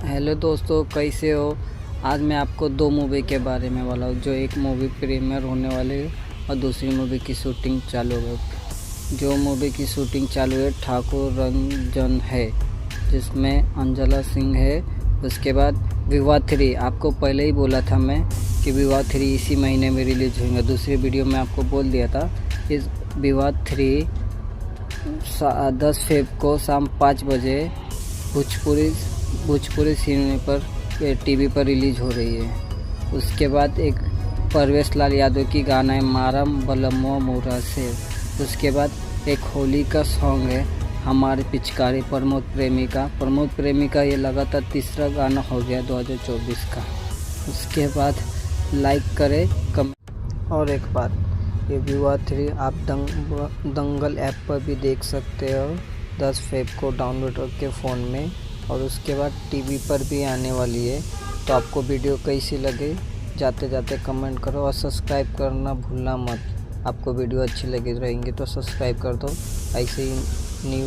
Hello दोस्तों, कैसे हो। आज मैं आपको दो मूवी के बारे में बोला हूँ। जो एक मूवी प्रीमियर होने वाली है और दूसरी मूवी की शूटिंग चालू है। जो मूवी की शूटिंग चालू है ठाकुर रंजन है, जिसमें अंजला सिंह है। उसके बाद विवाह 3, आपको पहले ही बोला था मैं कि विवाह 3 इसी महीने में रिलीज होंगे। दूसरी वीडियो में आपको बोल दिया था। इस विवाह 3 10 फेब को शाम 5 बजे भोजपुरी सिनेमा पर टीवी पर रिलीज़ हो रही है। उसके बाद एक परवेश लाल यादव की गाना है मारम बलमो मोरा से। उसके बाद एक होली का सॉन्ग है हमारे पिचकारी प्रमोद प्रेमी का ये लगातार तीसरा गाना हो गया 2024 का। उसके बाद लाइक करें और एक बात, ये विवाह 3 आप दंगल ऐप पर भी देख सकते हो 10 फेब को डाउनलोड करके फ़ोन में। और उसके बाद टीवी पर भी आने वाली है। तो आपको वीडियो कैसी लगे जाते जाते कमेंट करो और सब्सक्राइब करना भूलना मत। आपको वीडियो अच्छी लगी रहेंगी तो सब्सक्राइब कर दो। ऐसे ही न्यू